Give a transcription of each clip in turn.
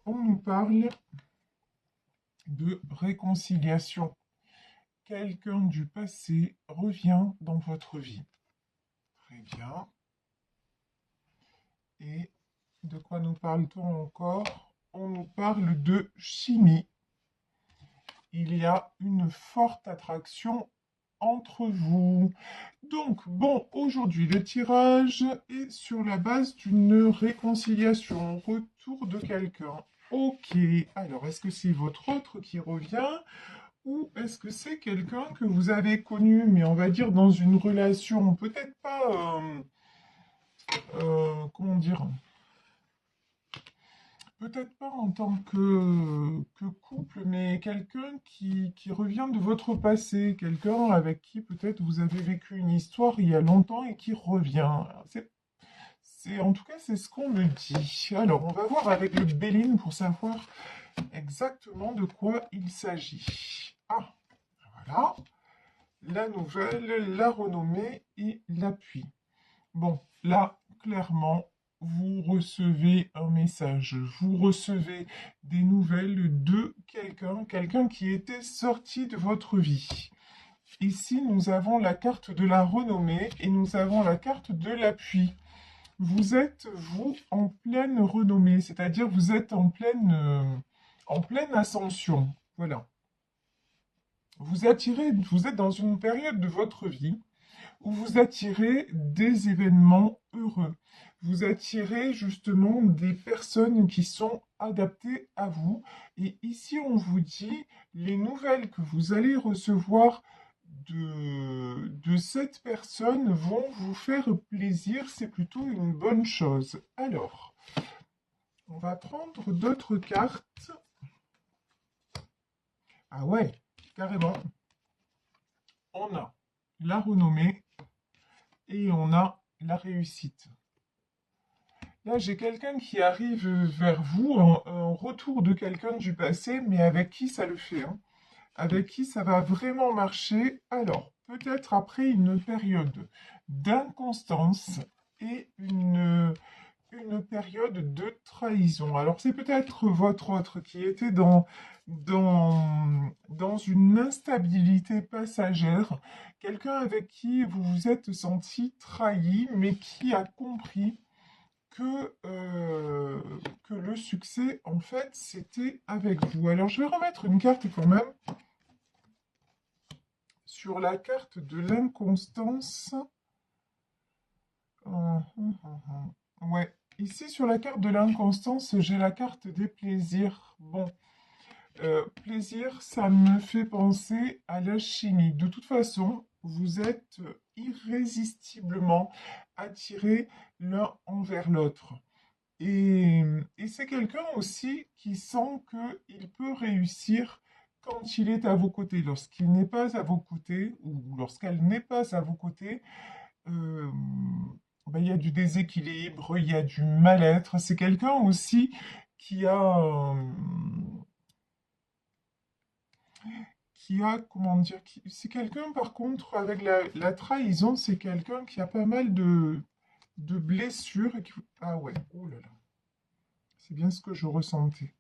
on nous parle de réconciliation. Quelqu'un du passé revient dans votre vie. Très bien. Et de quoi nous parle-t-on encore? On nous parle de chimie. Il y a une forte attraction entre vous. Donc, bon, aujourd'hui, le tirage est sur la base d'une réconciliation, retour de quelqu'un. Ok, alors est-ce que c'est votre autre qui revient ou est-ce que c'est quelqu'un que vous avez connu, mais on va dire dans une relation, peut-être pas, comment dire, peut-être pas en tant que couple, mais quelqu'un qui revient de votre passé, quelqu'un avec qui peut-être vous avez vécu une histoire il y a longtemps et qui revient. En tout cas, c'est ce qu'on me dit. Alors, on va voir avec le Béline pour savoir exactement de quoi il s'agit. Ah, voilà. La nouvelle, la renommée et l'appui. Bon, là, clairement, vous recevez un message, vous recevez des nouvelles de quelqu'un, quelqu'un qui était sorti de votre vie. Ici, nous avons la carte de la renommée et nous avons la carte de l'appui. Vous êtes, vous, en pleine renommée, c'est-à-dire vous êtes en pleine ascension. Voilà. Vous êtes dans une période de votre vie où vous attirez des événements heureux. Vous attirez justement des personnes qui sont adaptées à vous. Et ici, on vous dit les nouvelles que vous allez recevoir de cette personne vont vous faire plaisir. C'est plutôt une bonne chose. Alors, on va prendre d'autres cartes. Ah ouais, carrément. On a la renommée et on a la réussite. Là, j'ai quelqu'un qui arrive vers vous, un retour de quelqu'un du passé, mais avec qui ça le fait, hein. Avec qui ça va vraiment marcher. Alors, peut-être après une période d'inconstance et une période de trahison. Alors, c'est peut-être votre autre qui était dans une instabilité passagère, quelqu'un avec qui vous vous êtes senti trahi, mais qui a compris que le succès, en fait, c'était avec vous. Alors, je vais remettre une carte quand même sur la carte de l'inconstance. Ouais, ici, sur la carte de l'inconstance, j'ai la carte des plaisirs. Bon, plaisir, ça me fait penser à la chimie. De toute façon, vous êtes irrésistiblement attirés l'un envers l'autre. Et, et c'est quelqu'un aussi qui sent qu'il peut réussir quand il est à vos côtés. Lorsqu'il n'est pas à vos côtés, ou lorsqu'elle n'est pas à vos côtés, euh, ben, il y a du déséquilibre, il y a du mal-être. C'est quelqu'un aussi qui a, comment dire, c'est quelqu'un par contre, avec la trahison, c'est quelqu'un qui a pas mal de blessures. Ah ouais, oh là là, c'est bien ce que je ressentais.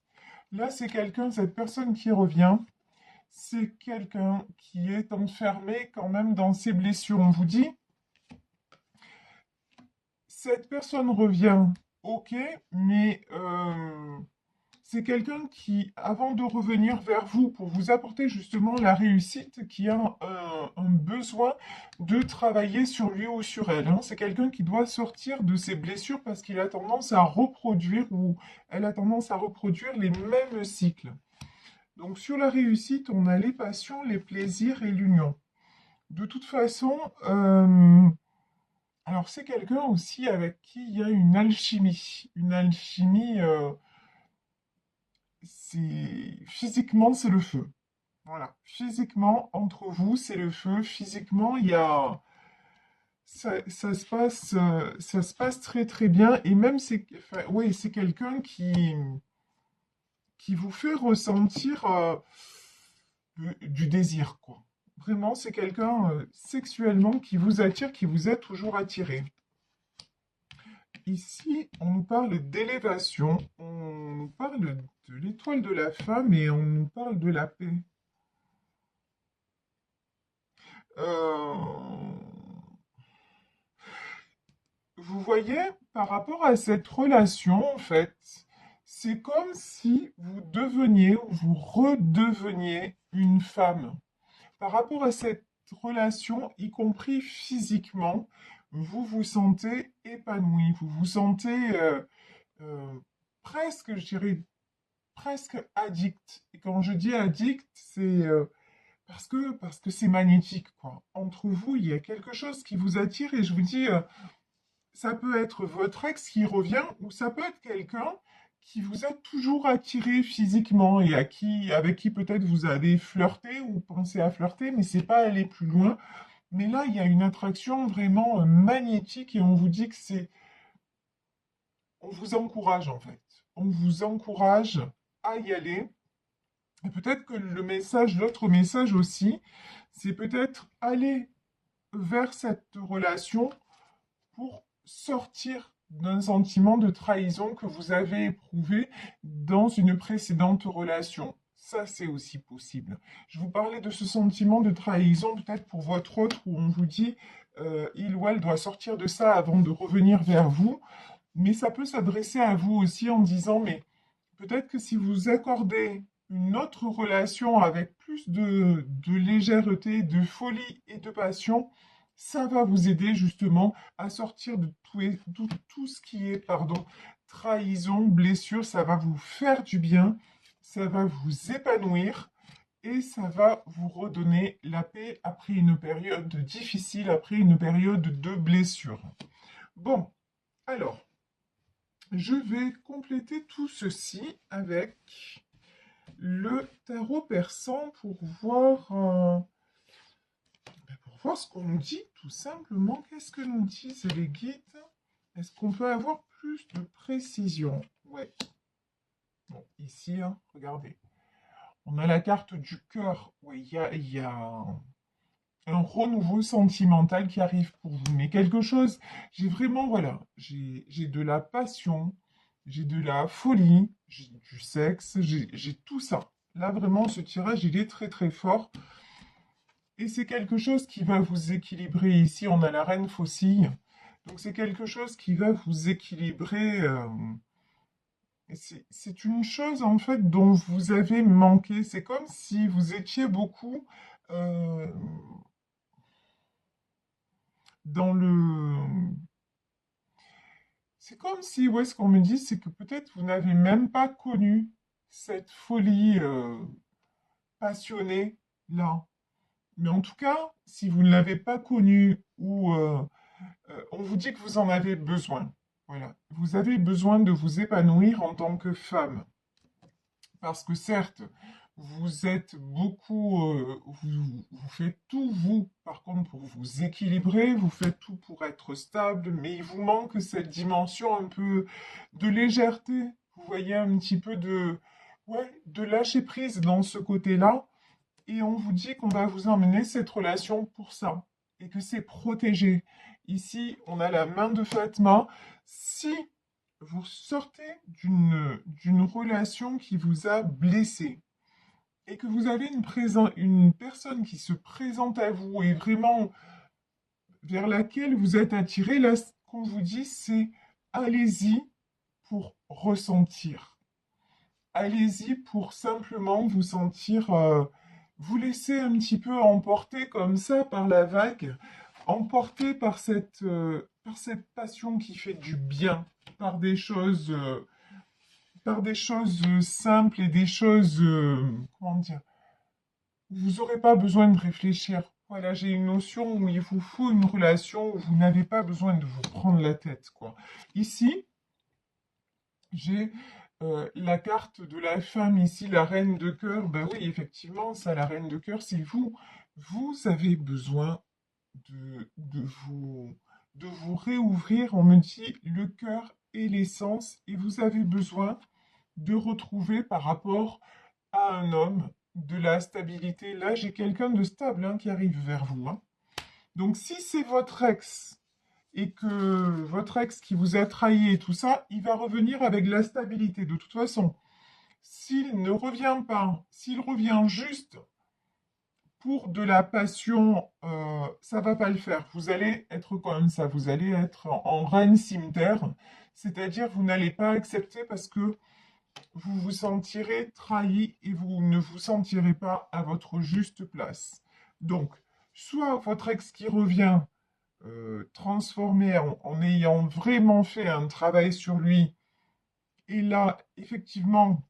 Là, c'est quelqu'un, cette personne qui revient, c'est quelqu'un qui est enfermé quand même dans ses blessures. On vous dit, cette personne revient, ok, mais c'est quelqu'un qui, avant de revenir vers vous pour vous apporter justement la réussite, qui a un besoin de travailler sur lui ou sur elle, hein. C'est quelqu'un qui doit sortir de ses blessures parce qu'il a tendance à reproduire ou elle a tendance à reproduire les mêmes cycles. Donc sur la réussite, on a les passions, les plaisirs et l'union. De toute façon, alors c'est quelqu'un aussi avec qui il y a une alchimie. Une alchimie, physiquement, c'est le feu. Voilà. Physiquement, entre vous, c'est le feu. Physiquement, il y a... ça se passe très très bien. Et même, enfin, ouais, c'est quelqu'un qui vous fait ressentir du désir, quoi. Vraiment, c'est quelqu'un sexuellement qui vous attire, qui vous a toujours attiré. Ici, on nous parle d'élévation, on nous parle de l'étoile de la femme et on nous parle de la paix. Euh, Vous voyez, par rapport à cette relation, en fait, c'est comme si vous deveniez ou vous redeveniez une femme. Par rapport à cette relation, y compris physiquement, vous vous sentez épanoui, vous vous sentez euh, presque, je dirais, presque addict. Et quand je dis addict, c'est parce que c'est magnétique, quoi. Entre vous, il y a quelque chose qui vous attire et je vous dis, ça peut être votre ex qui revient ou ça peut être quelqu'un qui vous a toujours attiré physiquement et avec qui peut-être vous avez flirté ou pensé à flirter, mais c'est pas aller plus loin. Mais là, il y a une attraction vraiment magnétique et on vous dit que on vous encourage en fait. On vous encourage à y aller. Et peut-être que l'autre message aussi, c'est peut-être aller vers cette relation pour sortir d'un sentiment de trahison que vous avez éprouvé dans une précédente relation. Ça, c'est aussi possible. Je vous parlais de ce sentiment de trahison, peut-être pour votre autre, où on vous dit, il ou elle doit sortir de ça avant de revenir vers vous. Mais ça peut s'adresser à vous aussi en disant, mais peut-être que si vous accordez une autre relation avec plus de légèreté, de folie et de passion, ça va vous aider justement à sortir de tout ce qui est, pardon, trahison, blessure, ça va vous faire du bien, ça va vous épanouir et ça va vous redonner la paix après une période difficile, après une période de blessure. Bon, alors, je vais compléter tout ceci avec le tarot persan pour voir ce qu'on nous dit, tout simplement. Qu'est-ce que nous disent les guides? Est-ce qu'on peut avoir plus de précision? Ouais. Bon, ici, hein, regardez. On a la carte du cœur. Oui, il y a un renouveau sentimental qui arrive pour vous. Mais quelque chose, j'ai vraiment, voilà, j'ai de la passion, j'ai de la folie, j'ai du sexe, j'ai tout ça. Là, vraiment, ce tirage, il est très très fort. Et c'est quelque chose qui va vous équilibrer. Ici, on a la reine faucille. Donc, c'est quelque chose qui va vous équilibrer. C'est une chose, en fait, dont vous avez manqué. C'est comme si vous étiez beaucoup euh, dans le... C'est comme si, ouais, ce qu'on me dit, c'est que peut-être vous n'avez même pas connu cette folie passionnée là. Mais en tout cas, si vous ne l'avez pas connue ou on vous dit que vous en avez besoin. Voilà. Vous avez besoin de vous épanouir en tant que femme. Parce que certes, vous êtes beaucoup, vous faites tout, vous, par contre, pour vous équilibrer, vous faites tout pour être stable, mais il vous manque cette dimension un peu de légèreté. Vous voyez un petit peu ouais, de lâcher prise dans ce côté-là. Et on vous dit qu'on va vous emmener cette relation pour ça. Et que c'est protégé. Ici, on a la main de Fatma. Si vous sortez d'une relation qui vous a blessé et que vous avez une personne qui se présente à vous et vraiment vers laquelle vous êtes attiré, là, ce qu'on vous dit, c'est allez-y pour ressentir. Allez-y pour simplement vous sentir, vous laisser un petit peu emporter comme ça par la vague, emporté par cette passion qui fait du bien, par des choses simples et des choses, comment dire, vous n'aurez pas besoin de réfléchir. Voilà, j'ai une notion où il vous faut une relation où vous n'avez pas besoin de vous prendre la tête, quoi. Ici, j'ai la carte de la femme ici, la reine de cœur. Ben oui, effectivement, ça, la reine de cœur, c'est vous. Vous avez besoin de vous réouvrir. On me dit le cœur et l'essence, et vous avez besoin de retrouver par rapport à un homme de la stabilité. Là, j'ai quelqu'un de stable hein, qui arrive vers vous. Hein. Donc, si c'est votre ex et que votre ex qui vous a trahi et tout ça, il va revenir avec de la stabilité. De toute façon, s'il ne revient pas, s'il revient juste pour de la passion, ça va pas le faire. Vous allez être comme ça, vous allez être en reine cimeterre, c'est-à-dire vous n'allez pas accepter parce que vous vous sentirez trahi et vous ne vous sentirez pas à votre juste place. Donc, soit votre ex qui revient transformé en ayant vraiment fait un travail sur lui, et là, effectivement,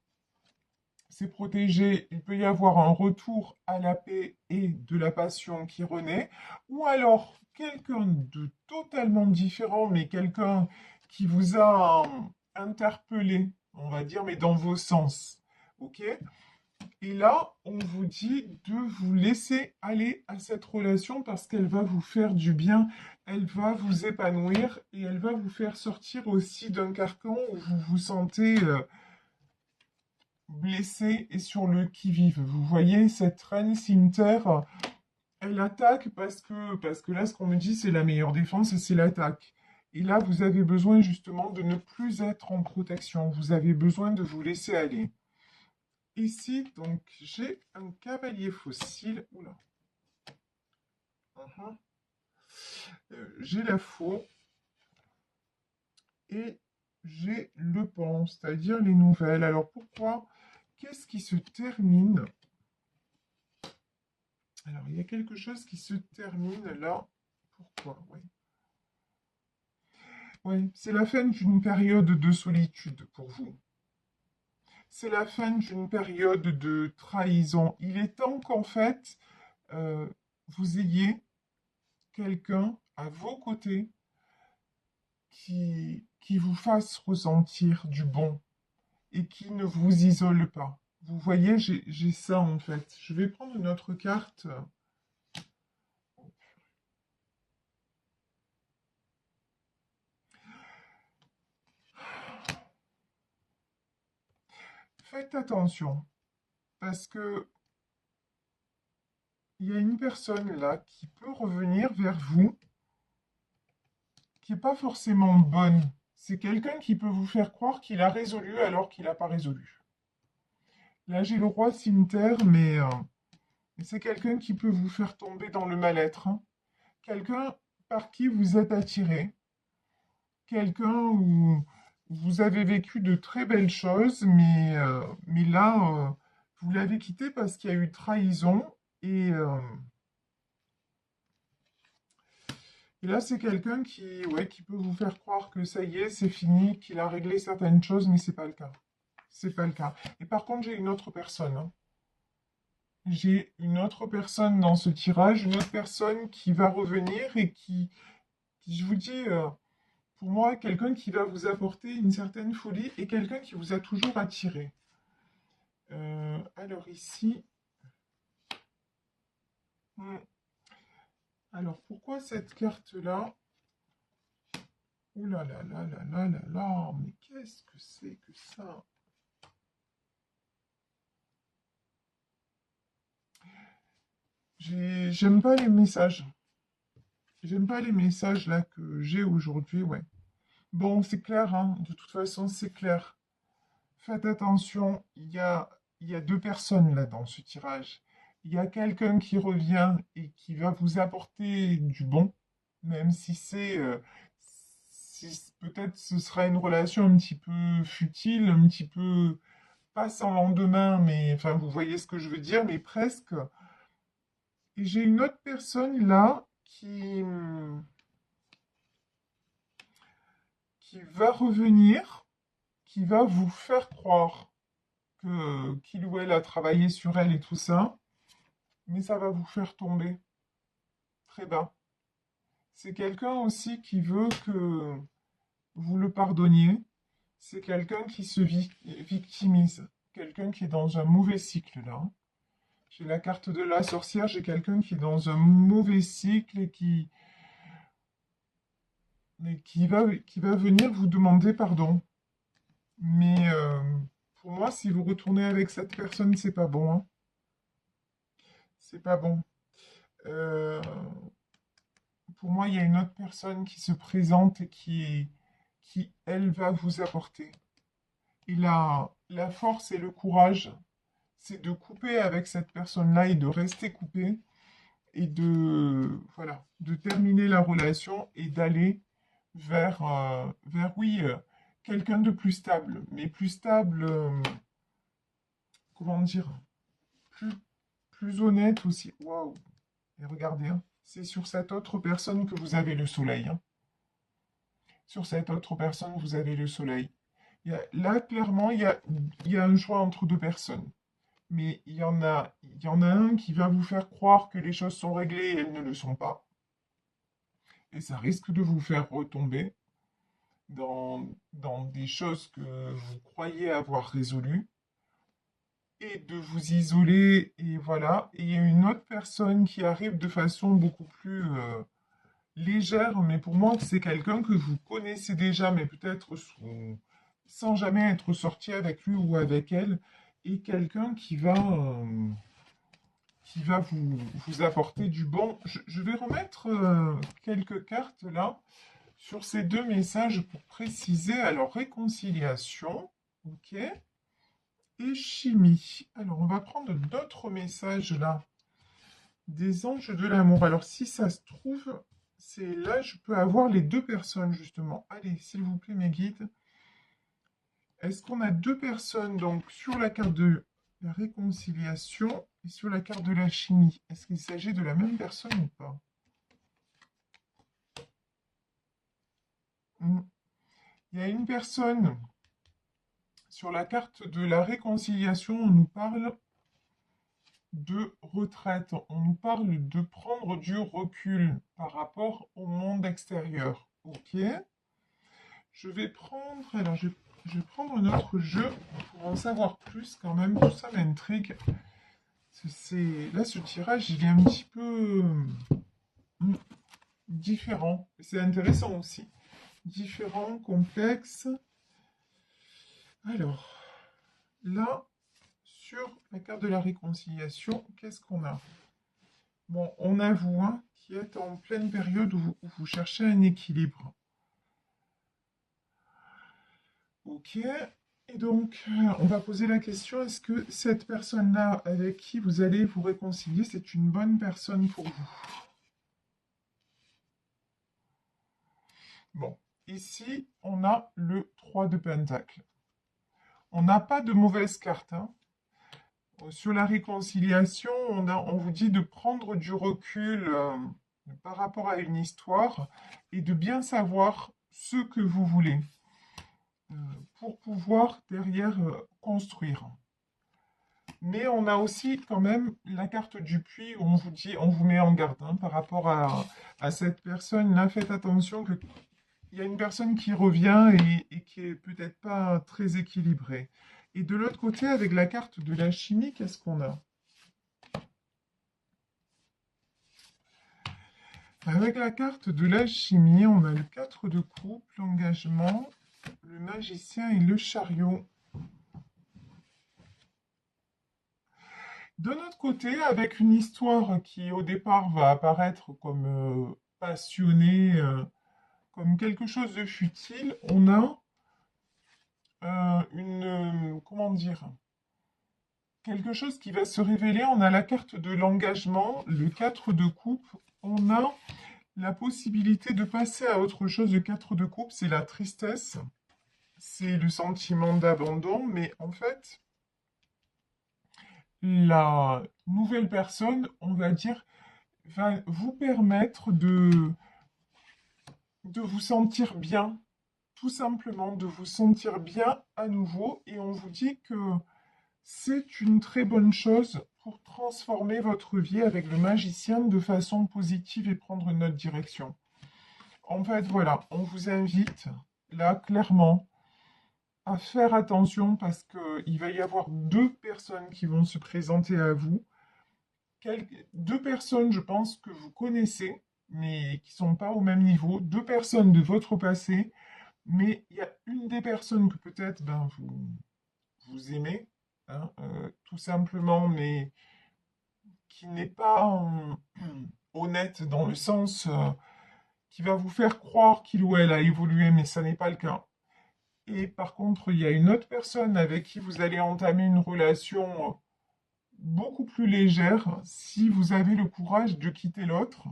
c'est protégé, il peut y avoir un retour à la paix et de la passion qui renaît, ou alors quelqu'un de totalement différent, mais quelqu'un qui vous a interpellé, on va dire, mais dans vos sens. Ok? Et là, on vous dit de vous laisser aller à cette relation parce qu'elle va vous faire du bien, elle va vous épanouir et elle va vous faire sortir aussi d'un carcan où vous vous sentez blessé et sur le qui-vive. Vous voyez, cette reine cimeterre, elle attaque parce que là, ce qu'on me dit, c'est la meilleure défense, c'est l'attaque. Et là, vous avez besoin justement de ne plus être en protection. Vous avez besoin de vous laisser aller. Ici, donc, j'ai un cavalier fossile. Oula. Mhm. J'ai la faux et j'ai le pont, c'est-à-dire les nouvelles. Alors pourquoi? Qu'est-ce qui se termine? Alors, il y a quelque chose qui se termine là. Pourquoi? Oui. Oui, c'est la fin d'une période de solitude pour vous. C'est la fin d'une période de trahison. Il est temps qu'en fait, euh, vous ayez quelqu'un à vos côtés qui vous fasse ressentir du bon et qui ne vous isole pas. Vous voyez, j'ai ça en fait. Je vais prendre une autre carte. Faites attention parce que il y a une personne là qui peut revenir vers vous qui n'est pas forcément bonne. C'est quelqu'un qui peut vous faire croire qu'il a résolu alors qu'il n'a pas résolu. Là, j'ai le roi cimetière, mais c'est quelqu'un qui peut vous faire tomber dans le mal-être, hein. Quelqu'un par qui vous êtes attiré. Quelqu'un où vous avez vécu de très belles choses, mais là, vous l'avez quitté parce qu'il y a eu trahison. Et, euh, et là, c'est quelqu'un qui, ouais, qui peut vous faire croire que ça y est, c'est fini, qu'il a réglé certaines choses, mais c'est pas le cas. C'est pas le cas. Et par contre, j'ai une autre personne, hein. J'ai une autre personne dans ce tirage, une autre personne qui va revenir et qui je vous dis, pour moi, quelqu'un qui va vous apporter une certaine folie et quelqu'un qui vous a toujours attiré. Alors ici, hmm, alors pourquoi cette carte-là? Ouh là là là là là là là, mais qu'est-ce que c'est que ça? J'aime pas les messages. J'aime pas les messages là que j'ai aujourd'hui, ouais. Bon, c'est clair, hein, de toute façon, c'est clair. Faites attention, il y a deux personnes là dans ce tirage. Il y a quelqu'un qui revient et qui va vous apporter du bon, même si peut-être ce sera une relation un petit peu futile, un petit peu pas sans lendemain, mais enfin vous voyez ce que je veux dire, mais presque. Et j'ai une autre personne là qui va revenir, qui va vous faire croire que qu'il ou elle a travaillé sur elle et tout ça, mais ça va vous faire tomber très bas. C'est quelqu'un aussi qui veut que vous le pardonniez. C'est quelqu'un qui se victimise. Quelqu'un qui est dans un mauvais cycle là. J'ai la carte de la sorcière, j'ai quelqu'un qui est dans un mauvais cycle et qui va venir vous demander pardon. Mais pour moi, si vous retournez avec cette personne, c'est pas bon, hein. C'est pas bon. Euh, pour moi, il y a une autre personne qui se présente et qui, elle, va vous apporter. Et la force et le courage, c'est de couper avec cette personne-là et de rester coupé et voilà, de terminer la relation et d'aller vers oui, quelqu'un de plus stable, mais plus stable, comment dire, plus, plus honnête aussi. Waouh! Et regardez, hein, c'est sur cette autre personne que vous avez le soleil, hein. Sur cette autre personne, vous avez le soleil. Là, clairement, il y a un choix entre deux personnes. Mais il y en a un qui va vous faire croire que les choses sont réglées et elles ne le sont pas. Et ça risque de vous faire retomber dans des choses que vous croyez avoir résolues et de vous isoler. Et voilà. Et il y a une autre personne qui arrive de façon beaucoup plus légère, mais pour moi, c'est quelqu'un que vous connaissez déjà, mais peut-être sans jamais être sorti avec lui ou avec elle, et quelqu'un qui va vous apporter du bon. Je vais remettre quelques cartes là sur ces deux messages pour préciser. Alors, réconciliation, ok, et chimie. Alors, on va prendre d'autres messages là. Des anges de l'amour. Alors, si ça se trouve, c'est là, je peux avoir les deux personnes, justement. Allez, s'il vous plaît, mes guides. Est-ce qu'on a deux personnes, donc, sur la carte de la réconciliation et sur la carte de la chimie? Est-ce qu'il s'agit de la même personne ou pas? Il y a une personne sur la carte de la réconciliation, on nous parle de retraite, on nous parle de prendre du recul par rapport au monde extérieur. Ok. Alors je vais prendre un autre jeu pour en savoir plus quand même. Tout ça m'intrigue. Là, ce tirage, il est un petit peu différent. C'est intéressant aussi. Différent, complexe. Alors, là, sur la carte de la réconciliation, qu'est-ce qu'on a? Bon, on a vous, hein, qui êtes en pleine période où vous cherchez un équilibre. Ok. Et donc, on va poser la question, est-ce que cette personne-là avec qui vous allez vous réconcilier, c'est une bonne personne pour vous? Bon, ici, on a le 3 de Pentacle. On n'a pas de mauvaise carte, hein. Sur la réconciliation, on vous dit de prendre du recul par rapport à une histoire et de bien savoir ce que vous voulez euh, pour pouvoir derrière construire. Mais on a aussi quand même la carte du puits où on vous dit, on vous met en garde hein, par rapport à cette personne-là. Faites attention qu'il y a une personne qui revient et qui est peut-être pas très équilibrée. Et de l'autre côté, avec la carte de la chimie, qu'est-ce qu'on a? Avec la carte de la chimie, on a le 4 de coupe, l'engagement, le magicien et le chariot. De notre côté, avec une histoire qui au départ va apparaître comme passionnée, comme quelque chose de futile, on a comment dire, quelque chose qui va se révéler. On a la carte de l'engagement, le 4 de coupe. On a la possibilité de passer à autre chose. Le 4 de coupe, c'est la tristesse, c'est le sentiment d'abandon, mais en fait, la nouvelle personne, on va dire, va vous permettre de vous sentir bien, tout simplement de vous sentir bien à nouveau. Et on vous dit que c'est une très bonne chose pour transformer votre vie avec le magicien de façon positive et prendre une autre direction. En fait, voilà, on vous invite là clairement à faire attention parce qu'il va y avoir deux personnes qui vont se présenter à vous. Deux personnes, je pense, que vous connaissez, mais qui ne sont pas au même niveau. Deux personnes de votre passé, mais il y a une des personnes que peut-être ben, vous aimez, hein, tout simplement, mais qui n'est pas honnête dans le sens qui va vous faire croire qu'il ou elle a évolué, mais ça n'est pas le cas. Et par contre, il y a une autre personne avec qui vous allez entamer une relation beaucoup plus légère si vous avez le courage de quitter l'autre.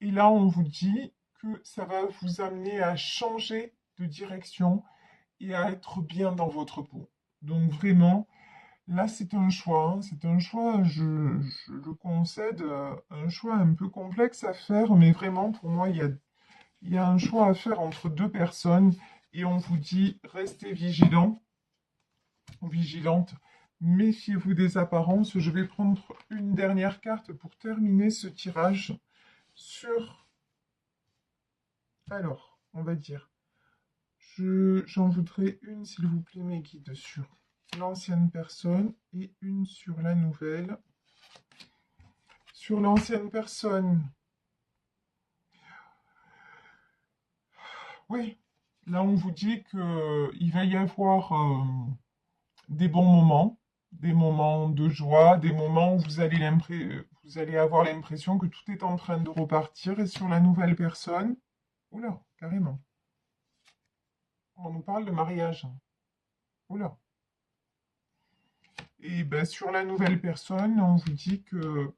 Et là, on vous dit que ça va vous amener à changer de direction et à être bien dans votre peau. Donc vraiment, là, c'est un choix, hein. C'est un choix, je le concède, un choix un peu complexe à faire, mais vraiment, pour moi, il y a un choix à faire entre deux personnes et on vous dit, restez vigilants ou vigilantes, méfiez-vous des apparences. Je vais prendre une dernière carte pour terminer ce tirage sur, alors, on va dire, j'en voudrais une, s'il vous plaît, mes guides, sur l'ancienne personne et une sur la nouvelle. Sur l'ancienne personne, oui, là on vous dit qu'il va y avoir des bons moments, des moments de joie, des moments où vous allez avoir l'impression que tout est en train de repartir. Et sur la nouvelle personne, oula, carrément, on nous parle de mariage. Oula. Et ben, sur la nouvelle personne, on vous dit que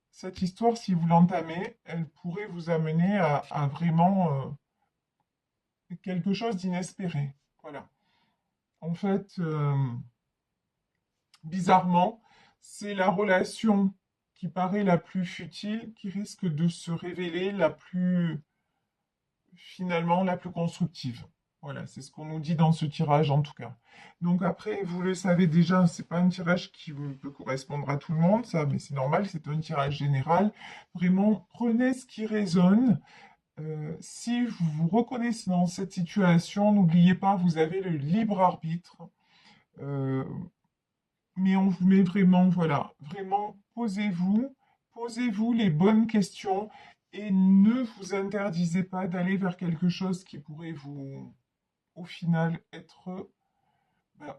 cette histoire, si vous l'entamez, elle pourrait vous amener à vraiment quelque chose d'inespéré. Voilà. En fait, bizarrement, c'est la relation qui paraît la plus futile qui risque de se révéler finalement, la plus constructive. Voilà, c'est ce qu'on nous dit dans ce tirage en tout cas. Donc après, vous le savez déjà, c'est pas un tirage qui peut correspondre à tout le monde, ça, mais c'est normal, c'est un tirage général. Vraiment, prenez ce qui résonne. Si vous vous reconnaissez dans cette situation, n'oubliez pas, vous avez le libre arbitre. Euh, mais on vous met vraiment, voilà, vraiment, posez-vous les bonnes questions et ne vous interdisez pas d'aller vers quelque chose qui pourrait vous, au final, être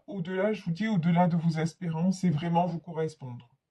au-delà, je vous dis, au-delà de vos espérances et vraiment vous correspondre.